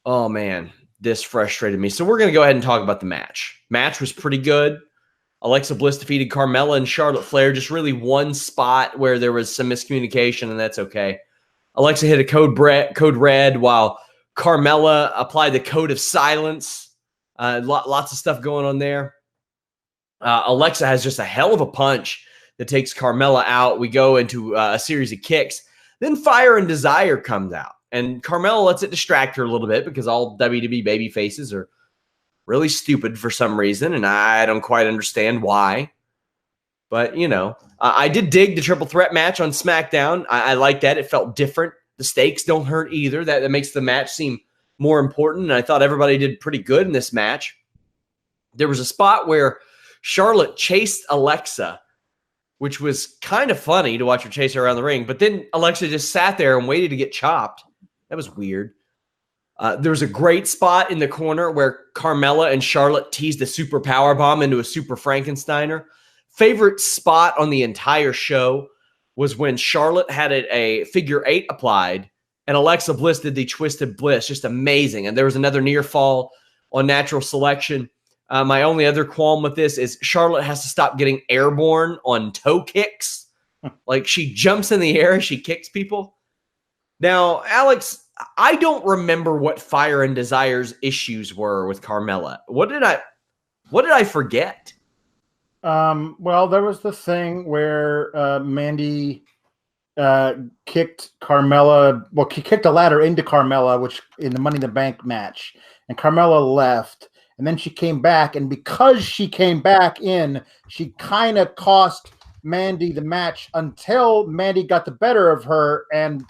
Oh, man, this frustrated me. So we're going to go ahead and talk about the match. Match was pretty good. Alexa Bliss defeated Carmella and Charlotte Flair. Just really one spot where there was some miscommunication, and that's okay. Alexa hit a code red while Carmella applied the code of silence. Lots of stuff going on there. Alexa has just a hell of a punch that takes Carmella out. We go into a series of kicks. Then Fire and Desire comes out. And Carmella lets it distract her a little bit because all WWE baby faces are really stupid for some reason, and I don't quite understand why. But, I did dig the triple threat match on SmackDown. I like that. It felt different. The stakes don't hurt either. That makes the match seem more important, and I thought everybody did pretty good in this match. There was a spot where Charlotte chased Alexa, which was kind of funny to watch her chase her around the ring, but then Alexa just sat there and waited to get chopped. That was weird. There was a great spot in the corner where Carmella and Charlotte teased a super power bomb into a super Frankensteiner. Favorite spot on the entire show was when Charlotte had a figure 8 applied and Alexa Bliss did the twisted bliss. Just amazing. And there was another near fall on natural selection. My only other qualm with this is Charlotte has to stop getting airborne on toe kicks. Like she jumps in the air as she kicks people. Now, Alex, I don't remember what Fire and Desire's issues were with Carmella. What did I forget? Well, there was the thing where Mandy kicked Carmella. Well, he kicked a ladder into Carmella, which in the Money in the Bank match, and Carmella left, and then she came back, and because she came back in, she kind of cost Mandy the match until Mandy got the better of her, and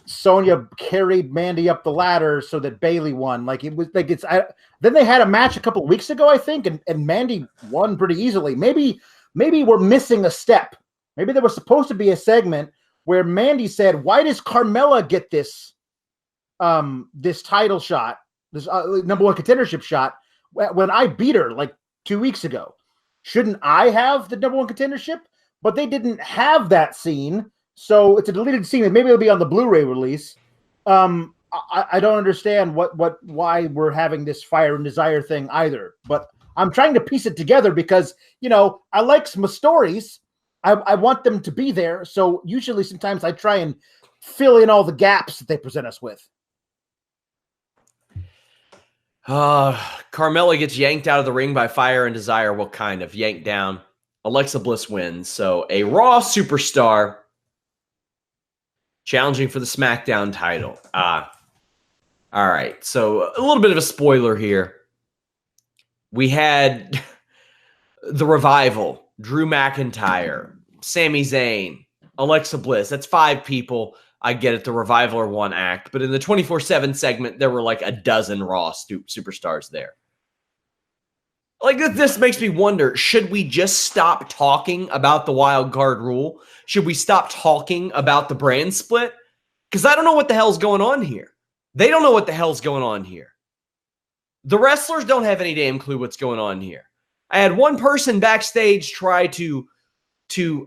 Sonya carried Mandy up the ladder so that Bayley won. Like it was like then they had a match a couple of weeks ago, I think, and Mandy won pretty easily. Maybe we're missing a step. Maybe there was supposed to be a segment where Mandy said, "Why does Carmella get this this title shot, this number one contendership shot when I beat her like 2 weeks ago? Shouldn't I have the number one contendership?" But they didn't have that scene. So it's a deleted scene, and maybe it'll be on the Blu-ray release. I don't understand why we're having this Fire and Desire thing either. But I'm trying to piece it together because I like some stories. I want them to be there. So usually, sometimes I try and fill in all the gaps that they present us with. Carmella gets yanked out of the ring by Fire and Desire. Well, kind of yanked down. Alexa Bliss wins. So a Raw superstar challenging for the SmackDown title. All right. So a little bit of a spoiler here. We had the Revival, Drew McIntyre, Sami Zayn, Alexa Bliss. That's 5 people. I get it. The Revival are one act. But in the 24/7 segment, there were like a dozen Raw superstars there. Like, this makes me wonder, should we just stop talking about the wild card rule? Should we stop talking about the brand split? Because I don't know what the hell's going on here. They don't know what the hell's going on here. The wrestlers don't have any damn clue what's going on here. I had one person backstage try to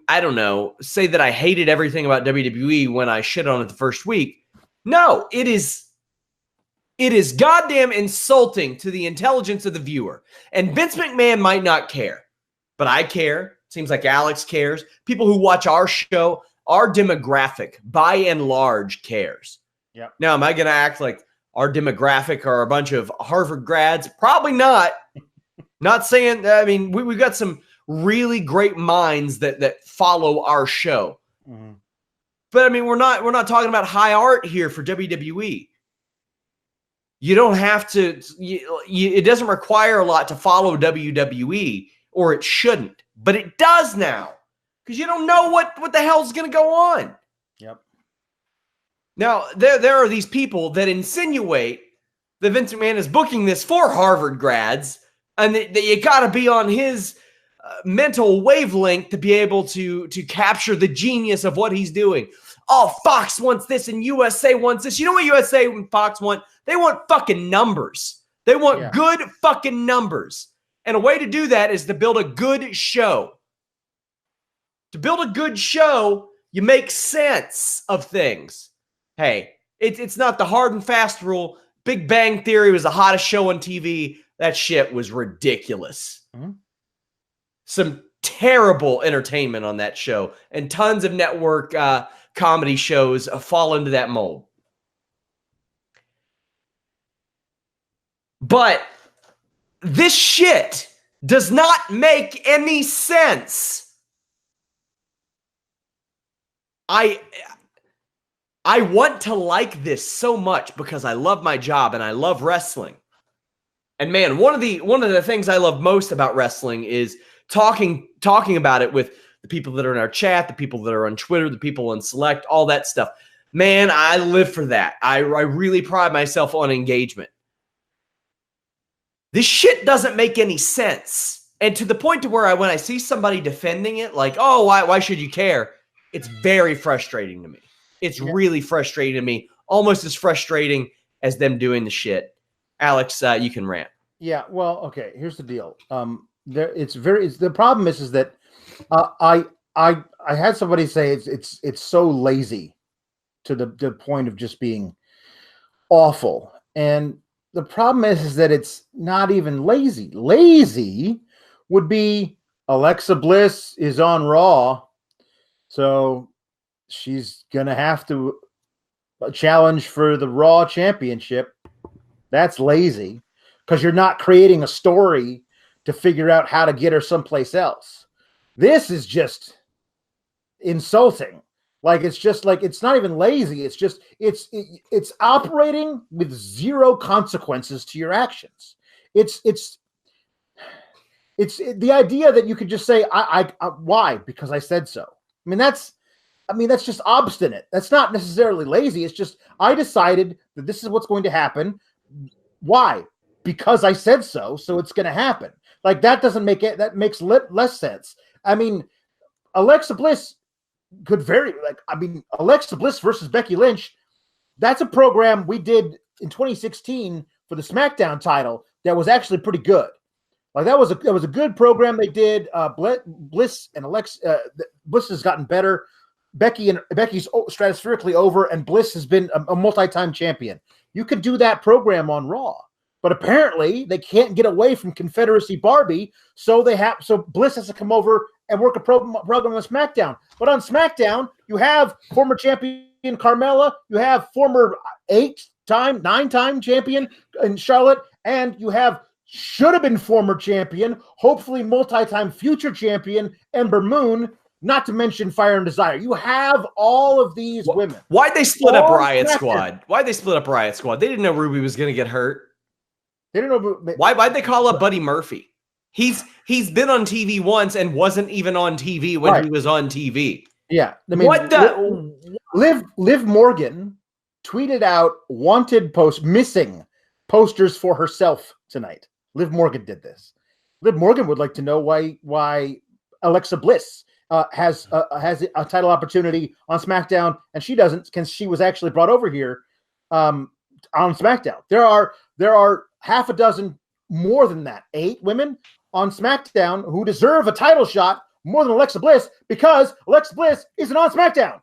I don't know, say that I hated everything about WWE when I shit on it the first week. No, it is goddamn insulting to the intelligence of the viewer. And Vince McMahon might not care, but I care. Seems like Alex cares. People who watch our show, our demographic, by and large, cares. Yep. Now, am I going to act like our demographic are a bunch of Harvard grads? Probably not. Not saying, I mean, we've got some really great minds that follow our show. Mm-hmm. But I mean, we're not talking about high art here for WWE. You don't have to, it doesn't require a lot to follow WWE, or it shouldn't, but it does now because you don't know what the hell's going to go on. Yep. Now, there are these people that insinuate that Vince McMahon is booking this for Harvard grads and that you got to be on his mental wavelength to be able to capture the genius of what he's doing. Oh, Fox wants this and USA wants this. You know what USA and Fox want? They want fucking numbers. They want good fucking numbers. And a way to do that is to build a good show. To build a good show, you make sense of things. Hey, It's not the hard and fast rule. Big Bang Theory was the hottest show on TV. That shit was ridiculous. Mm-hmm. Some terrible entertainment on that show, and tons of network comedy shows fall into that mold. But this shit does not make any sense. I want to like this so much because I love my job and I love wrestling. And man, one of the things I love most about wrestling is talking about it with the people that are in our chat, the people that are on Twitter, the people on Select, all that stuff. Man, I live for that. I really pride myself on engagement. This shit doesn't make any sense. And to the point to where when I see somebody defending it, like, oh, why should you care? It's very frustrating to me. It's really frustrating to me. Almost as frustrating as them doing the shit. Alex, you can rant. Yeah, well, okay. Here's the deal. The problem is that I had somebody say it's so lazy to the point of just being awful. And the problem is that it's not even lazy. Lazy would be Alexa Bliss is on Raw, so she's going to have to challenge for the Raw Championship. That's lazy because you're not creating a story to figure out how to get her someplace else. This is just insulting. Like, it's just like, it's not even lazy. It's just, it's operating with zero consequences to your actions. It's the idea that you could just say, why? Because I said so. I mean, that's just obstinate. That's not necessarily lazy. It's just, I decided that this is what's going to happen. Why? Because I said so. So it's going to happen. Like, that doesn't make it, that makes less sense. I mean, Alexa Bliss could Alexa Bliss versus Becky Lynch. That's a program we did in 2016 for the SmackDown title that was actually pretty good. Like, that was a good program they did. Bliss and Alexa, Bliss has gotten better. Becky's stratospherically over, and Bliss has been a multi-time champion. You could do that program on Raw, but apparently they can't get away from Confederacy Barbie, so Bliss has to come over and work a program on SmackDown. But on SmackDown, you have former champion Carmella, you have former 9-time champion in Charlotte, and you have should have been former champion, hopefully multi-time future champion Ember Moon, not to mention Fire and Desire. You have all of these women. Why'd they split up Riot Squad? Why'd they split up Riot Squad? They didn't know Ruby was going to get hurt. They didn't know. Why'd they call up Buddy Murphy? He's been on TV once and wasn't even on TV when he was on TV. Yeah. I mean, Liv Morgan tweeted out missing posters for herself tonight. Liv Morgan did this. Liv Morgan would like to know why Alexa Bliss has a title opportunity on SmackDown and she doesn't, because she was actually brought over here on SmackDown. There are half a dozen, more than that, 8 women on SmackDown who deserve a title shot more than Alexa Bliss because Alexa Bliss isn't on SmackDown.